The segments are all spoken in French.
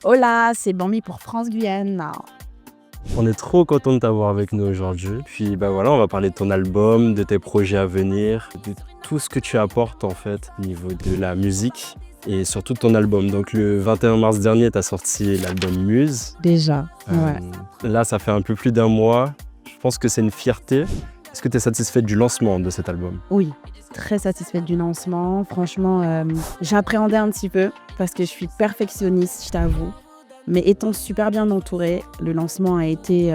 Hola, c'est Bambi pour France-Guyane. On est trop content de t'avoir avec nous aujourd'hui. Puis voilà, on va parler de ton album, de tes projets à venir, de tout ce que tu apportes en fait au niveau de la musique et surtout de ton album. Donc le 21 mars dernier, tu as sorti l'album Muse. Déjà, ouais. Là, ça fait un peu plus d'un mois. Je pense que c'est une fierté. Est-ce que tu es satisfaite du lancement de cet album? Oui, très satisfaite du lancement. Franchement, j'appréhendais un petit peu parce que je suis perfectionniste, je t'avoue. Mais étant super bien entourée, le lancement a été,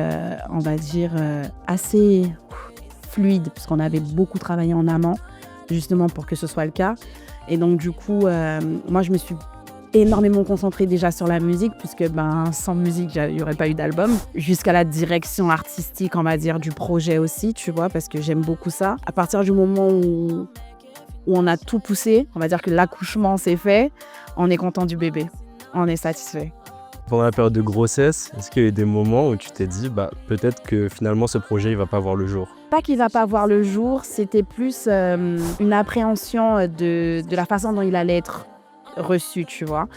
on va dire, assez fluide parce qu'on avait beaucoup travaillé en amont, justement pour que ce soit le cas. Et donc du coup, moi je me suis énormément concentrée déjà sur la musique puisque sans musique, il n'y aurait pas eu d'album. Jusqu'à la direction artistique, on va dire, du projet aussi, tu vois, parce que j'aime beaucoup ça. À partir du moment où on a tout poussé, on va dire que l'accouchement s'est fait, on est content du bébé, on est satisfait. Pendant la période de grossesse, est-ce qu'il y a eu des moments où tu t'es dit peut-être que finalement ce projet il va pas voir le jour? Pas qu'il va pas voir le jour, c'était plus une appréhension de la façon dont il allait être reçu, tu vois.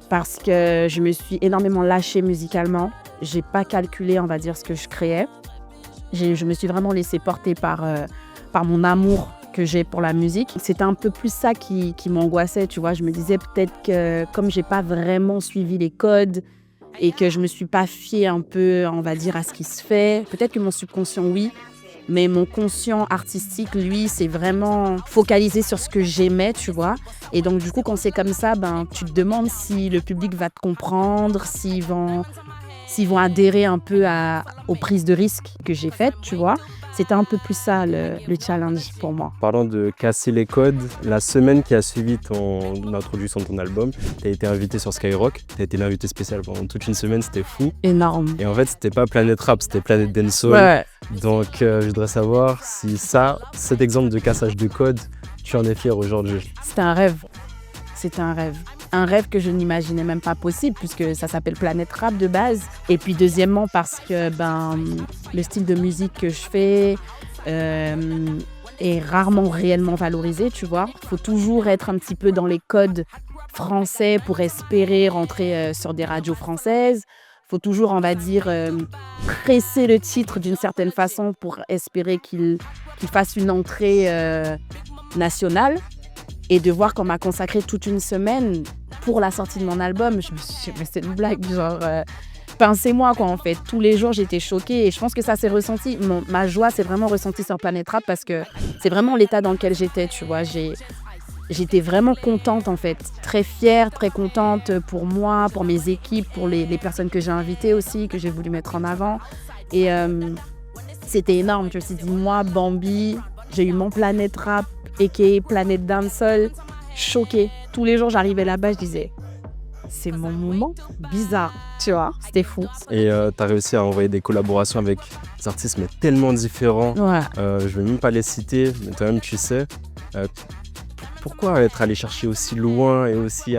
Parce que je me suis énormément lâchée musicalement. J'ai pas calculé, on va dire, ce que je créais. Je me suis vraiment laissée porter par mon amour que j'ai pour la musique. C'était un peu plus ça qui m'angoissait, tu vois. Je me disais peut-être que comme j'ai pas vraiment suivi les codes et que je me suis pas fiée un peu, on va dire, à ce qui se fait, peut-être que mon subconscient, oui, mais mon conscient artistique, lui, c'est vraiment focalisé sur ce que j'aimais, tu vois. Et donc, du coup, quand c'est comme ça, tu te demandes si le public va te comprendre, s'ils vont adhérer un peu aux prises de risques que j'ai faites, tu vois. C'était un peu plus ça le challenge pour moi. Parlant de casser les codes, la semaine qui a suivi l'introduction de ton album, tu as été invité sur Skyrock, tu as été l'invité spécial pendant toute une semaine, c'était fou. Énorme. Et en fait, c'était pas Planète Rap, c'était Planète Dancehall. Ouais. Donc, je voudrais savoir si cet exemple de cassage de code, tu en es fier aujourd'hui. C'était un rêve. C'était un rêve. Un rêve que je n'imaginais même pas possible puisque ça s'appelle Planète Rap de base. Et puis deuxièmement parce que le style de musique que je fais est rarement réellement valorisé, tu vois. Il faut toujours être un petit peu dans les codes français pour espérer rentrer sur des radios françaises. Il faut toujours, on va dire, presser le titre d'une certaine façon pour espérer qu'il fasse une entrée nationale. Et de voir qu'on m'a consacré toute une semaine pour la sortie de mon album, je me suis dit, mais c'est une blague, genre, pincez-moi quoi en fait. Tous les jours, j'étais choquée et je pense que ça s'est ressenti. Ma joie s'est vraiment ressentie sur Planète Rap parce que c'est vraiment l'état dans lequel j'étais, tu vois. J'étais vraiment contente en fait, très fière, très contente pour moi, pour mes équipes, pour les personnes que j'ai invitées aussi, que j'ai voulu mettre en avant. Et c'était énorme, je me suis dit, moi, Bambi, j'ai eu mon Planète Rap, a.k.a. Planète Dancehall, choquée. Tous les jours, j'arrivais là-bas, je disais, c'est mon moment, bizarre, tu vois, c'était fou. Et tu as réussi à envoyer des collaborations avec des artistes mais tellement différents. Ouais. Je vais même pas les citer, mais toi-même tu sais. Pourquoi être allé chercher aussi loin et aussi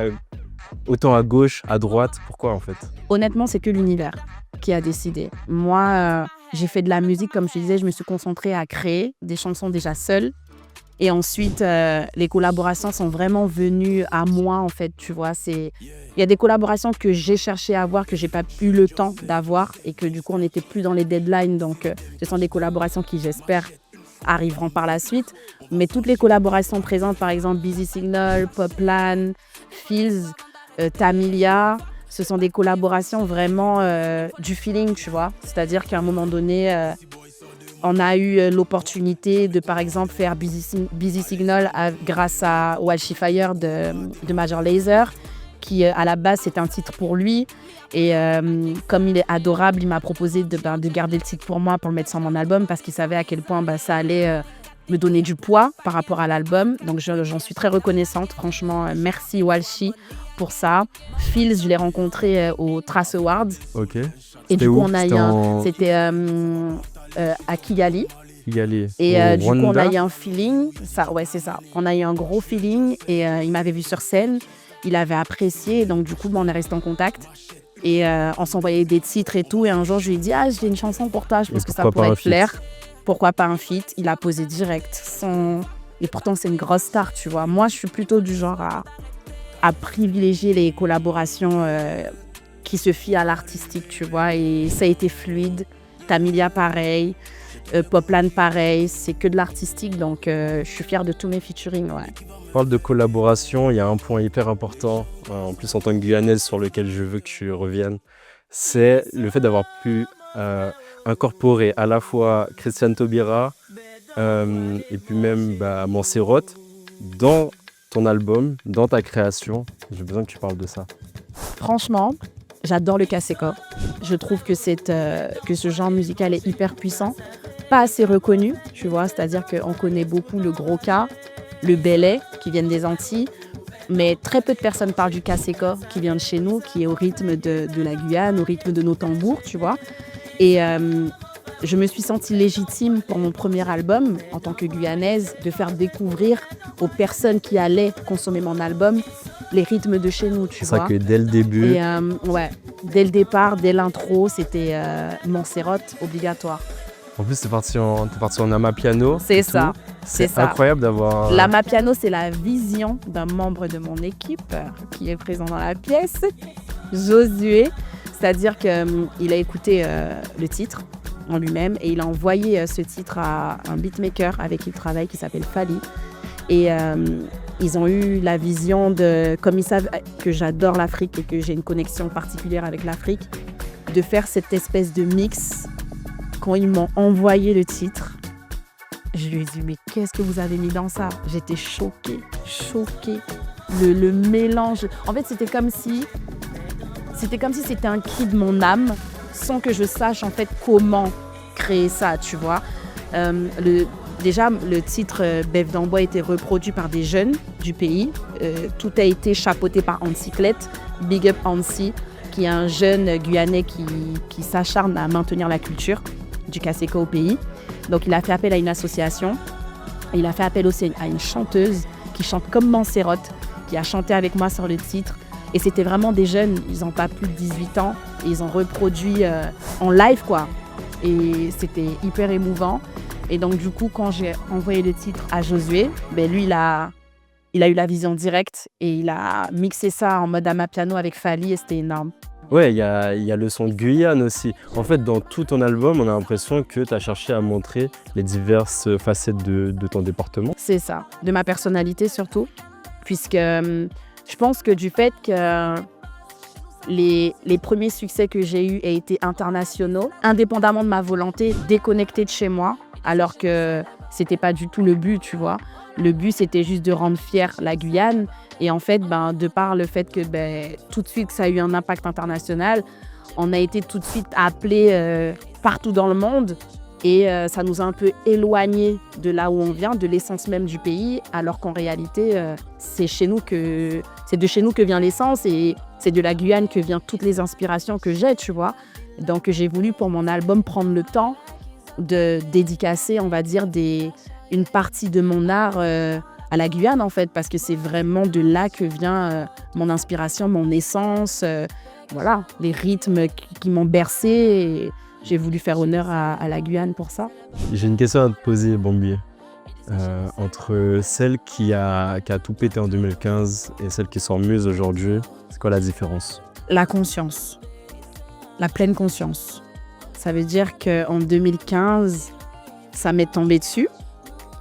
autant à gauche, à droite? Pourquoi en fait? Honnêtement, c'est que l'univers qui a décidé. Moi, j'ai fait de la musique, comme je te disais, je me suis concentrée à créer des chansons déjà seules. Et ensuite, les collaborations sont vraiment venues à moi, en fait, tu vois. Il y a des collaborations que j'ai cherché à avoir, que j'ai pas eu le temps d'avoir et que du coup, on n'était plus dans les deadlines. Donc, ce sont des collaborations qui, j'espère, arriveront par la suite. Mais toutes les collaborations présentes, par exemple, Busy Signal, Poplan, Fields, Tamilia, ce sont des collaborations vraiment du feeling, tu vois. C'est-à-dire qu'à un moment donné, on a eu l'opportunité de, par exemple, faire Busy Signal grâce à Walshy Fire de Major Lazer, qui, à la base, c'était un titre pour lui. Et comme il est adorable, il m'a proposé de garder le titre pour moi, pour le mettre sur mon album, parce qu'il savait à quel point ça allait me donner du poids par rapport à l'album. Donc, j'en suis très reconnaissante. Franchement, merci Walshy pour ça. Fields, je l'ai rencontré au Trace Awards. Ok. Et du coup, c'était à Kigali. Et du coup, on a eu un feeling. Ouais, c'est ça. On a eu un gros feeling et il m'avait vu sur scène. Il avait apprécié. Donc, du coup, on est resté en contact. Et on s'envoyait des titres et tout. Et un jour, je lui ai dit, j'ai une chanson pour toi. Je pense que ça pourrait te plaire. Pourquoi pas un feat? Il a posé direct. Et pourtant, c'est une grosse star, tu vois. Moi, je suis plutôt du genre à privilégier les collaborations qui se fie à l'artistique, tu vois. Et ça a été fluide. Tamilia, pareil. Poplan, pareil. C'est que de l'artistique, donc je suis fière de tous mes featuring, ouais. On parle de collaboration, il y a un point hyper important, en plus en tant que Guyanaise sur lequel je veux que tu reviennes, c'est le fait d'avoir pu incorporer à la fois Christiane Taubira et puis même Montserrat dans ton album, dans ta création. J'ai besoin que tu parles de ça. Franchement, j'adore le Kaseko. Je trouve que ce genre musical est hyper puissant, pas assez reconnu, tu vois, c'est-à-dire qu'on connaît beaucoup le gros cas, le belay qui viennent des Antilles, mais très peu de personnes parlent du Kaseko qui vient de chez nous, qui est au rythme de la Guyane, au rythme de nos tambours, tu vois. Et je me suis sentie légitime pour mon premier album, en tant que Guyanaise, de faire découvrir aux personnes qui allaient consommer mon album les rythmes de chez nous, tu vois. C'est ça que dès le début... Et ouais, dès le départ, dès l'intro, c'était Montserrat obligatoire. En plus, t'es parti en amapiano. C'est ça. C'est incroyable d'avoir... L'amapiano, c'est la vision d'un membre de mon équipe qui est présent dans la pièce, Josué. C'est-à-dire qu'il a écouté le titre en lui-même et il a envoyé ce titre à un beatmaker avec qui il travaille qui s'appelle Fali. Et ils ont eu la vision de, comme ils savent que j'adore l'Afrique et que j'ai une connexion particulière avec l'Afrique, de faire cette espèce de mix. Quand ils m'ont envoyé le titre, je lui ai dit, mais qu'est-ce que vous avez mis dans ça? J'étais choquée. Le mélange. En fait, c'était comme si c'était un cri de mon âme, sans que je sache en fait comment créer ça, tu vois. Déjà, le titre Bève d'Ambois a été reproduit par des jeunes du pays. Tout a été chapeauté par Ancyclette, Big Up Ancy, qui est un jeune Guyanais qui s'acharne à maintenir la culture du Kaseko au pays. Donc, il a fait appel à une association. Et il a fait appel aussi à une chanteuse qui chante comme Montserrat, qui a chanté avec moi sur le titre. Et c'était vraiment des jeunes, ils n'ont pas plus de 18 ans. Et ils ont reproduit en live, quoi. Et c'était hyper émouvant. Et donc, du coup, quand j'ai envoyé le titre à Josué, lui, il a eu la vision directe et il a mixé ça en mode amapiano avec Fali et c'était énorme. Ouais, il y a le son de Guyane aussi. En fait, dans tout ton album, on a l'impression que tu as cherché à montrer les diverses facettes de ton département. C'est ça, de ma personnalité surtout, puisque je pense que du fait que les premiers succès que j'ai eus aient été internationaux, indépendamment de ma volonté, déconnectée de chez moi, alors que c'était pas du tout le but, tu vois. Le but, c'était juste de rendre fière la Guyane. Et en fait, de par le fait que tout de suite, ça a eu un impact international, on a été tout de suite appelés partout dans le monde. Et ça nous a un peu éloignés de là où on vient, de l'essence même du pays, alors qu'en réalité, c'est de chez nous que vient l'essence et c'est de la Guyane que viennent toutes les inspirations que j'ai, tu vois. Donc, j'ai voulu pour mon album prendre le temps de dédicacer, on va dire, une partie de mon art à la Guyane, en fait, parce que c'est vraiment de là que vient mon inspiration, mon essence, voilà, les rythmes qui m'ont bercé. Et j'ai voulu faire honneur à la Guyane pour ça. J'ai une question à te poser, Bambi. Entre celle qui a tout pété en 2015 et celle qui sort Muse aujourd'hui, c'est quoi la différence? La conscience, la pleine conscience. Ça veut dire qu'en 2015, ça m'est tombé dessus,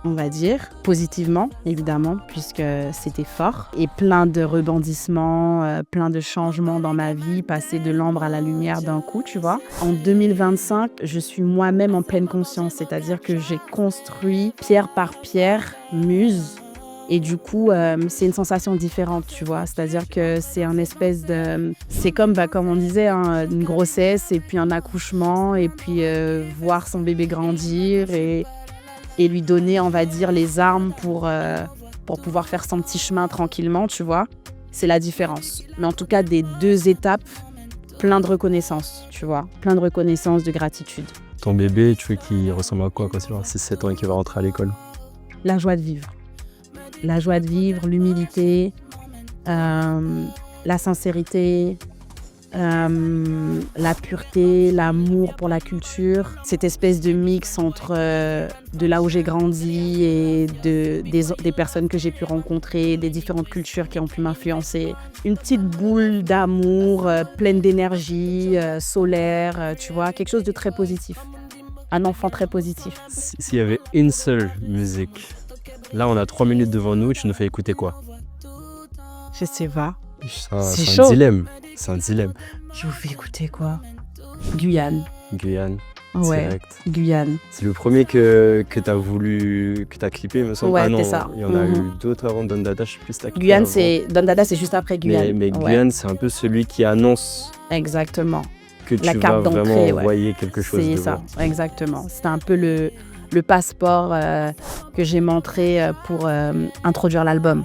on va dire, positivement, évidemment, puisque c'était fort. Et plein de rebondissements, plein de changements dans ma vie, passer de l'ombre à la lumière d'un coup, tu vois. En 2025, je suis moi-même en pleine conscience, c'est-à-dire que j'ai construit pierre par pierre Muse. Et du coup, c'est une sensation différente, tu vois. C'est-à-dire que c'est un espèce de... C'est comme on disait, hein, une grossesse et puis un accouchement et puis voir son bébé grandir et lui donner, on va dire, les armes pour pouvoir faire son petit chemin tranquillement, tu vois. C'est la différence. Mais en tout cas, des deux étapes, plein de reconnaissance, tu vois. Plein de reconnaissance, de gratitude. Ton bébé, tu veux qu'il ressemble à quoi quand il aura 6-7 ans et qu'il va rentrer à l'école? La joie de vivre. La joie de vivre, l'humilité, la sincérité, la pureté, l'amour pour la culture, cette espèce de mix entre de là où j'ai grandi et des personnes que j'ai pu rencontrer, des différentes cultures qui ont pu m'influencer. Une petite boule d'amour, pleine d'énergie, solaire, tu vois, quelque chose de très positif. Un enfant très positif. S'il y avait une seule musique, là on a 3 minutes devant nous, tu nous fais écouter quoi? Je sais pas. C'est chaud. un dilemme. C'est un dilemme. Je vous fais écouter quoi? Guyane. Guyane, Ouais, direct. Guyane. C'est le premier que t'as voulu, que t'as clippé, il me semble. Ouais, Ah non, c'est ça. il y en a Mhm. eu d'autres avant Don Dada, je sais plus si t'as clippé Guyane, avant. c'est Don Dada, c'est juste après Guyane. Mais Ouais, Guyane, c'est un peu celui qui annonce exactement. que La tu carte vas d'entrée, vraiment ouais. envoyer quelque chose C'est devant. ça, exactement. C'était un peu le passeport que j'ai montré pour introduire l'album.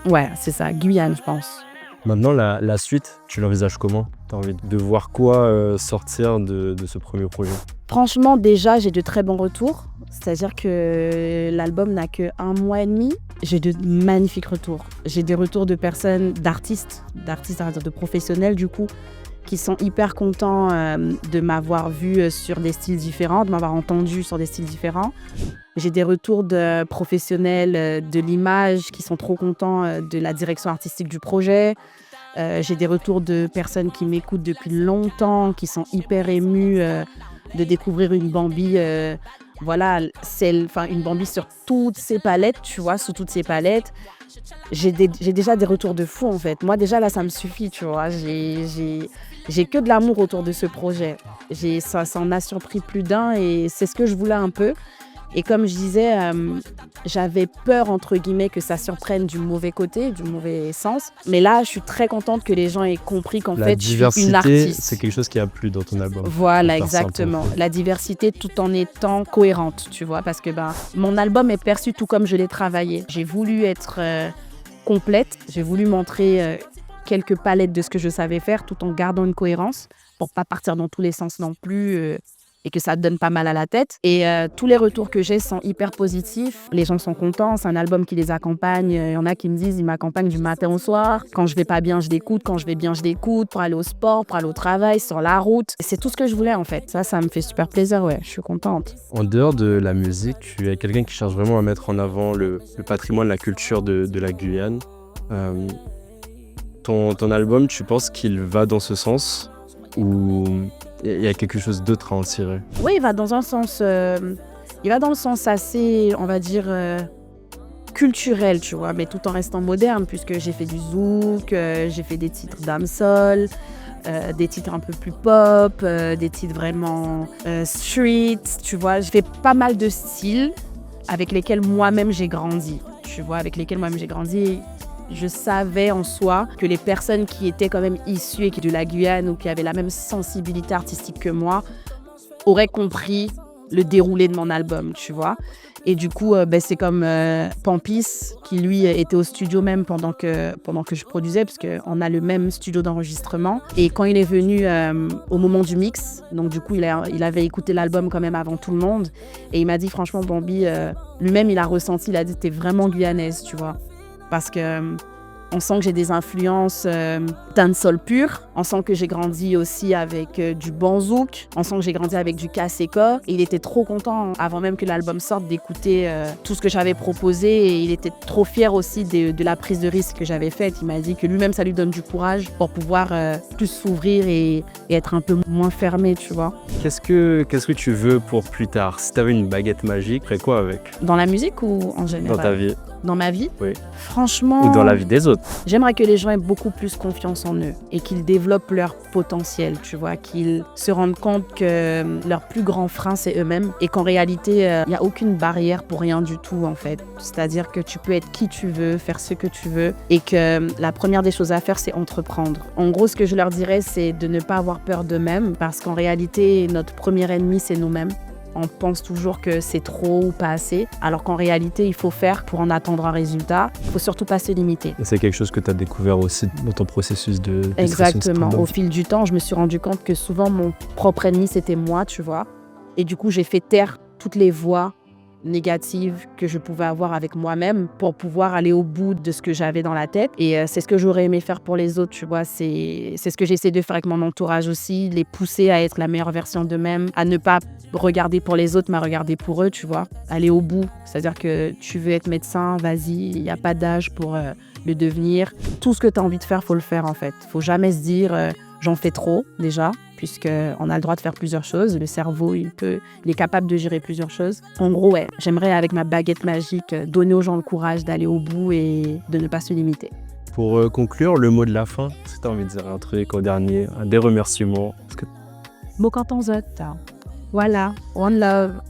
Ouais, c'est ça, Guyane, je pense. Maintenant, la suite, tu l'envisages comment? T'as envie de voir quoi sortir de ce premier projet? Franchement, déjà, j'ai de très bons retours. C'est-à-dire que l'album n'a que 1 mois et demi. J'ai de magnifiques retours. J'ai des retours de personnes, d'artistes, de professionnels du coup, qui sont hyper contents de m'avoir vu sur des styles différents, de m'avoir entendu sur des styles différents. J'ai des retours de professionnels de l'image qui sont trop contents de la direction artistique du projet. J'ai des retours de personnes qui m'écoutent depuis longtemps, qui sont hyper émues de découvrir une Bambi, voilà, une Bambi sur toutes ses palettes, tu vois, sous toutes ses palettes. J'ai déjà des retours de fou en fait. Moi déjà là, ça me suffit, tu vois. J'ai que de l'amour autour de ce projet. Ça en a surpris plus d'un et c'est ce que je voulais un peu. Et comme je disais, j'avais peur, entre guillemets, que ça surprenne du mauvais côté, du mauvais sens. Mais là, je suis très contente que les gens aient compris qu'en La fait, je suis une diversité, artiste. c'est quelque chose qui a plu dans ton album. Voilà, Pour faire simple. exactement. La diversité tout en étant cohérente, tu vois. Parce que mon album est perçu tout comme je l'ai travaillé. J'ai voulu être complète. J'ai voulu montrer quelques palettes de ce que je savais faire tout en gardant une cohérence pour pas partir dans tous les sens non plus. Et que ça te donne pas mal à la tête. Et tous les retours que j'ai sont hyper positifs. Les gens sont contents, c'est un album qui les accompagne. Il y en a qui me disent, ils m'accompagnent du matin au soir. Quand je vais pas bien, je l'écoute. Quand je vais bien, je l'écoute. Pour aller au sport, pour aller au travail, sur la route. C'est tout ce que je voulais en fait. Ça me fait super plaisir, ouais. Je suis contente. En dehors de la musique, tu es quelqu'un qui cherche vraiment à mettre en avant le patrimoine, la culture de la Guyane. Ton album, tu penses qu'il va dans ce sens ou il y a quelque chose d'autre à en tirer? Oui, il va dans un sens... il va dans le sens assez, on va dire, culturel, tu vois, mais tout en restant moderne, puisque j'ai fait du zouk, j'ai fait des titres dancehall, des titres un peu plus pop, des titres vraiment street, tu vois. Je fais pas mal de styles avec lesquels moi-même j'ai grandi, tu vois, avec lesquels moi-même j'ai grandi. Je savais en soi que les personnes qui étaient quand même issues et qui de la Guyane ou qui avaient la même sensibilité artistique que moi auraient compris le déroulé de mon album, tu vois. Et du coup, c'est comme Pampis qui, lui, était au studio même pendant que je produisais, parce qu'on a le même studio d'enregistrement. Et quand il est venu au moment du mix, donc du coup, il avait écouté l'album quand même avant tout le monde. Et il m'a dit, franchement, Bambi, lui-même, il a ressenti, il a dit, t'es vraiment guyanaise, tu vois. Parce que on sent que j'ai des influences dancehall pur. On sent que j'ai grandi aussi avec du bon zouk. On sent que j'ai grandi avec du Kaseka. Et il était trop content, avant même que l'album sorte, d'écouter tout ce que j'avais proposé. Et il était trop fier aussi de la prise de risque que j'avais faite. Il m'a dit que lui-même, ça lui donne du courage pour pouvoir plus s'ouvrir et être un peu moins fermé, tu vois. Qu'est-ce que tu veux pour plus tard? Si tu avais une baguette magique, tu ferais quoi avec? Dans la musique ou en général? Dans ta vie? Dans ma vie? Oui. Franchement... Ou dans la vie des autres? J'aimerais que les gens aient beaucoup plus confiance en eux et qu'ils développent leur potentiel, tu vois, qu'ils se rendent compte que leur plus grand frein, c'est eux-mêmes et qu'en réalité, il n'y a aucune barrière pour rien du tout, en fait. C'est-à-dire que tu peux être qui tu veux, faire ce que tu veux et que la première des choses à faire, c'est entreprendre. En gros, ce que je leur dirais, c'est de ne pas avoir peur d'eux-mêmes parce qu'en réalité, notre premier ennemi, c'est nous-mêmes. On pense toujours que c'est trop ou pas assez, alors qu'en réalité, il faut faire pour en attendre un résultat. Il ne faut surtout pas se limiter. C'est quelque chose que tu as découvert aussi dans ton processus de Exactement. Au fil du temps, je me suis rendu compte que souvent, mon propre ennemi, c'était moi, tu vois. Et du coup, j'ai fait taire toutes les voix négatives que je pouvais avoir avec moi-même pour pouvoir aller au bout de ce que j'avais dans la tête. Et c'est ce que j'aurais aimé faire pour les autres, tu vois. C'est ce que j'essaie de faire avec mon entourage aussi, les pousser à être la meilleure version d'eux-mêmes, à ne pas regarder pour les autres, mais à regarder pour eux, tu vois. Aller au bout. C'est-à-dire que tu veux être médecin, vas-y, il n'y a pas d'âge pour le devenir. Tout ce que tu as envie de faire, faut le faire en fait. Faut jamais se dire j'en fais trop déjà, puisqu'on a le droit de faire plusieurs choses. Le cerveau, il est capable de gérer plusieurs choses. En gros, ouais, j'aimerais avec ma baguette magique donner aux gens le courage d'aller au bout et de ne pas se limiter. Pour conclure, le mot de la fin, si tu as envie de dire un truc au dernier, des remerciements. Mokantanzot. Voilà, one love.